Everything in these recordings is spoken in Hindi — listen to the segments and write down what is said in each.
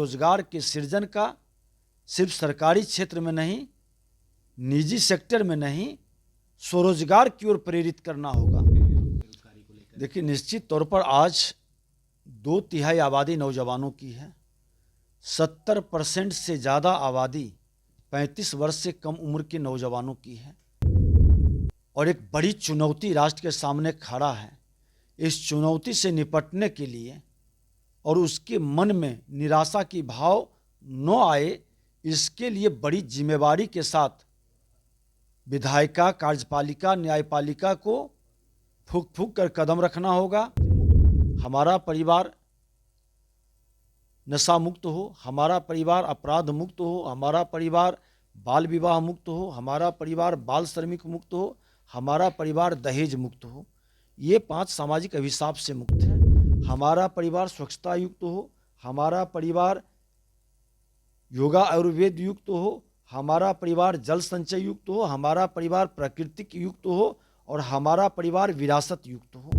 रोजगार के सृजन का सिर्फ सरकारी क्षेत्र में नहीं, निजी सेक्टर में नहीं, स्वरोजगार की ओर प्रेरित करना होगा। देखिए, निश्चित तौर पर आज 2/3 आबादी नौजवानों की है। 70% से ज़्यादा आबादी 35 वर्ष से कम उम्र के नौजवानों की है और एक बड़ी चुनौती राष्ट्र के सामने खड़ा है। इस चुनौती से निपटने के लिए और उसके मन में निराशा की भाव न आए, इसके लिए बड़ी जिम्मेवारी के साथ विधायिका, कार्यपालिका, न्यायपालिका को फूंक फूंक कर कदम रखना होगा। हमारा परिवार नशा मुक्त हो, हमारा परिवार अपराध मुक्त हो, हमारा परिवार बाल विवाह मुक्त हो, हमारा परिवार बाल श्रमिक मुक्त हो, हमारा परिवार दहेज मुक्त हो। ये 5 सामाजिक अभिशाप से मुक्त है। हमारा परिवार स्वच्छता युक्त हो, हमारा परिवार योगा आयुर्वेद युक्त हो, हमारा परिवार जल संचय युक्त हो, हमारा परिवार प्राकृतिक युक्त हो और हमारा परिवार विरासत युक्त हो।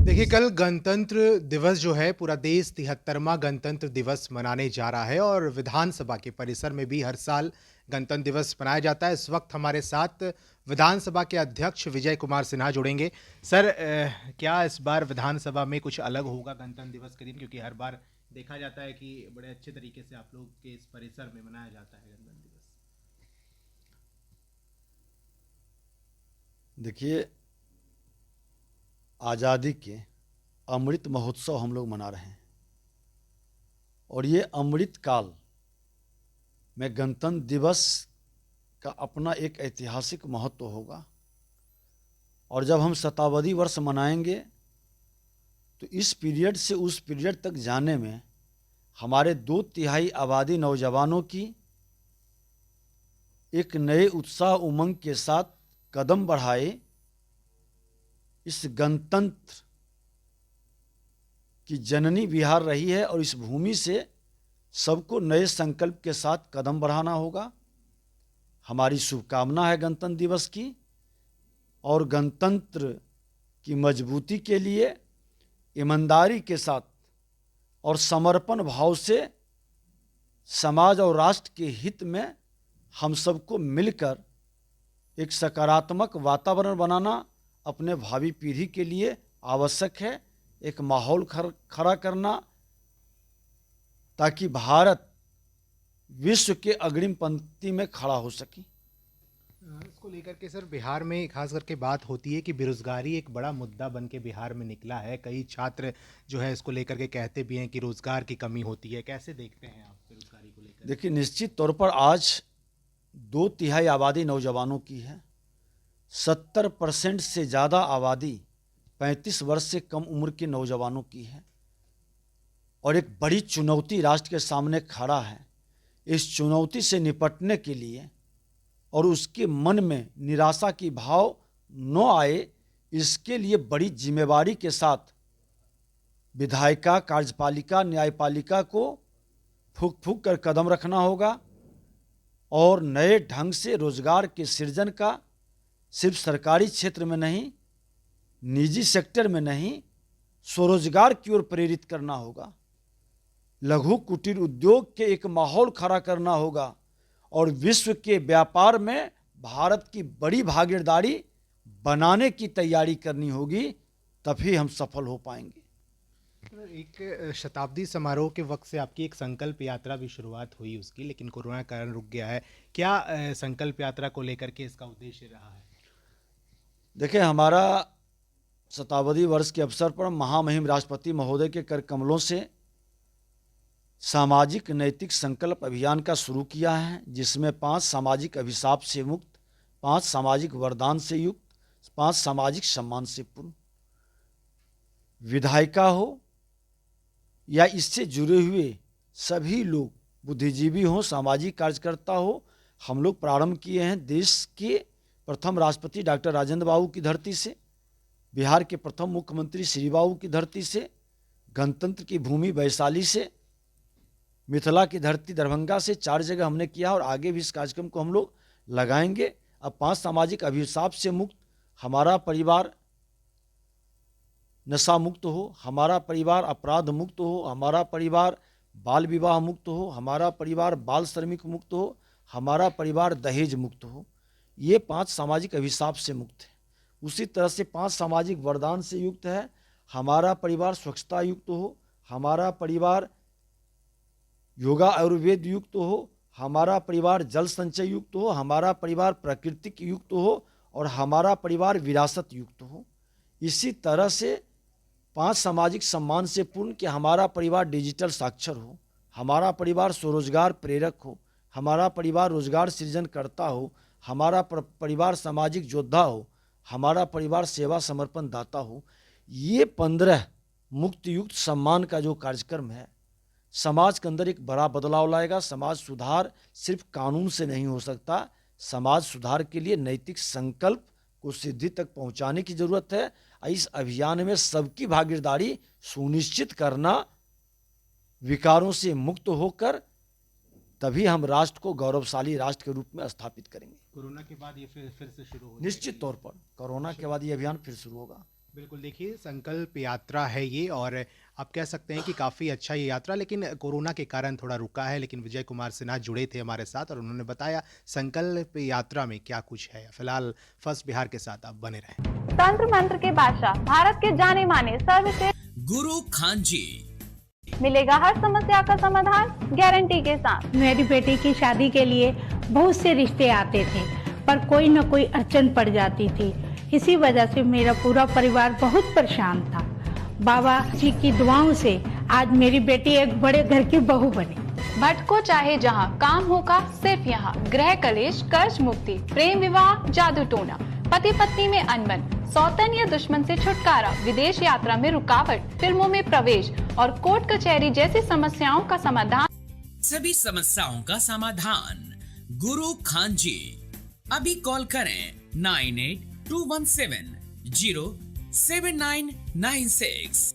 देखिए, कल गणतंत्र दिवस जो है, पूरा देश 73वां गणतंत्र दिवस मनाने जा रहा है और विधानसभा के परिसर में भी हर साल गणतंत्र दिवस मनाया जाता है। इस वक्त हमारे साथ विधानसभा के अध्यक्ष विजय कुमार सिन्हा जुड़ेंगे। सर, क्या इस बार विधानसभा में कुछ अलग होगा गणतंत्र दिवस के दिन, क्योंकि हर बार देखा जाता है कि बड़े अच्छे तरीके से आप लोग के इस परिसर में मनाया जाता है गणतंत्र दिवस? देखिए, आज़ादी के अमृत महोत्सव हम लोग मना रहे हैं और ये अमृत काल में गणतंत्र दिवस का अपना एक ऐतिहासिक महत्व होगा। और जब हम शताब्दी वर्ष मनाएंगे तो इस पीरियड से उस पीरियड तक जाने में हमारे 2/3 आबादी नौजवानों की एक नए उत्साह उमंग के साथ कदम बढ़ाए इस गणतंत्र की जननी बिहार रही है और इस भूमि से सबको नए संकल्प के साथ कदम बढ़ाना होगा। हमारी शुभकामना है गणतंत्र दिवस की, और गणतंत्र की मजबूती के लिए ईमानदारी के साथ और समर्पण भाव से समाज और राष्ट्र के हित में हम सबको मिलकर एक सकारात्मक वातावरण बनाना अपने भावी पीढ़ी के लिए आवश्यक है। एक माहौल खड़ा करना ताकि भारत विश्व के अग्रिम पंक्ति में खड़ा हो सके। इसको लेकर के सर, बिहार में खास करके बात होती है कि बेरोजगारी एक बड़ा मुद्दा बन के बिहार में निकला है। कई छात्र जो है इसको लेकर के कहते भी हैं कि रोजगार की कमी होती है। कैसे देखते हैं आप बेरोजगारी को लेकर? देखिए, निश्चित तौर पर आज 2/3 आबादी नौजवानों की है। 70% से ज़्यादा आबादी 35 वर्ष से कम उम्र के नौजवानों की है और एक बड़ी चुनौती राष्ट्र के सामने खड़ा है। इस चुनौती से निपटने के लिए और उसके मन में निराशा की भाव न आए, इसके लिए बड़ी जिम्मेवारी के साथ विधायिका, कार्यपालिका, न्यायपालिका को फूंक फूंक कर कदम रखना होगा और नए ढंग से रोजगार के सृजन का सिर्फ सरकारी क्षेत्र में नहीं, निजी सेक्टर में नहीं, स्वरोजगार की ओर प्रेरित करना होगा। लघु कुटीर उद्योग के एक माहौल खड़ा करना होगा और विश्व के व्यापार में भारत की बड़ी भागीदारी बनाने की तैयारी करनी होगी, तभी हम सफल हो पाएंगे। एक शताब्दी समारोह के वक्त से आपकी एक संकल्प यात्रा भी शुरुआत हुई उसकी, लेकिन कोरोना के कारण रुक गया है। क्या संकल्प यात्रा को लेकर के इसका उद्देश्य रहा है? देखिए, हमारा शताब्दी वर्ष के अवसर पर महामहिम राष्ट्रपति महोदय के कर कमलों से सामाजिक नैतिक संकल्प अभियान का शुरू किया है, जिसमें 5 सामाजिक अभिशाप से मुक्त, 5 सामाजिक वरदान से युक्त, 5 सामाजिक सम्मान से पूर्ण विधायिका हो या इससे जुड़े हुए सभी लोग, बुद्धिजीवी हो, सामाजिक कार्यकर्ता हो, हम लोग प्रारंभ किए हैं देश के प्रथम राष्ट्रपति डॉक्टर राजेंद्र बाबू की धरती से, बिहार के प्रथम मुख्यमंत्री श्री बाबू की धरती से, गणतंत्र की भूमि वैशाली से, मिथिला की धरती दरभंगा से। 4 जगह हमने किया और आगे भी इस कार्यक्रम को हम लोग लगाएंगे। अब 5 सामाजिक अभिशाप से मुक्त, हमारा परिवार नशा मुक्त हो, हमारा परिवार अपराध मुक्त हो, हमारा परिवार बाल विवाह मुक्त हो, हमारा परिवार बाल श्रमिक मुक्त हो, हमारा परिवार दहेज मुक्त हो। ये 5 सामाजिक अभिशाप से मुक्त है। उसी तरह से 5 सामाजिक वरदान से युक्त है। हमारा परिवार स्वच्छता युक्त हो, हमारा परिवार योगा आयुर्वेद युक्त हो, हमारा परिवार जल संचय युक्त हो, हमारा परिवार प्राकृतिक युक्त हो और हमारा परिवार विरासत युक्त हो। इसी तरह से 5 सामाजिक सम्मान से पूर्ण कि हमारा परिवार डिजिटल साक्षर हो, हमारा परिवार स्वरोजगार प्रेरक हो, हमारा परिवार रोजगार सृजन करता हो, हमारा परिवार सामाजिक योद्धा हो, हमारा परिवार सेवा समर्पण दाता हो। ये 15 मुक्त युक्त सम्मान का जो कार्यक्रम है, समाज के अंदर एक बड़ा बदलाव लाएगा। समाज सुधार सिर्फ कानून से नहीं हो सकता, समाज सुधार के लिए नैतिक संकल्प को सिद्धि तक पहुंचाने की जरूरत है। इस अभियान में सबकी भागीदारी सुनिश्चित करना, विकारों से मुक्त होकर तभी हम राष्ट्र को गौरवशाली राष्ट्र के रूप में स्थापित करेंगे। कोरोना के बाद ये फिर से शुरू हो निश्चित तौर पर कोरोना के बाद ये अभियान फिर शुरू होगा। बिल्कुल, देखिए संकल्प यात्रा है ये, और आप कह सकते हैं कि काफ़ी अच्छा ये यात्रा लेकिन कोरोना के कारण थोड़ा रुका है। लेकिन विजय कुमार सिन्हा जुड़े थे हमारे साथ और उन्होंने बताया संकल्प यात्रा में क्या कुछ है। फिलहाल फर्स्ट बिहार के साथ आप बने रहें। तंत्र मंत्र के बादशाह, भारत के जाने माने सर्वश्रेष्ठ गुरु खान जी, मिलेगा हर समस्या का समाधान गारंटी के साथ। मेरी बेटी की शादी के लिए बहुत से रिश्ते आते थे, पर कोई न कोई अड़चन पड़ जाती थी। इसी वजह से मेरा पूरा परिवार बहुत परेशान था। बाबा जी की दुआओं से आज मेरी बेटी एक बड़े घर की बहू बनी। भटको चाहे जहां, काम होगा सिर्फ यहाँ। गृह कलेश, कर्ज मुक्ति, प्रेम विवाह, जादू टोना, पति पत्नी में अनबन, सौतन या दुश्मन से छुटकारा, विदेश यात्रा में रुकावट, फिल्मों में प्रवेश और कोर्ट कचहरी जैसी समस्याओं का समाधान। सभी समस्याओं का समाधान गुरु खान जी। अभी कॉल करें 9821707996।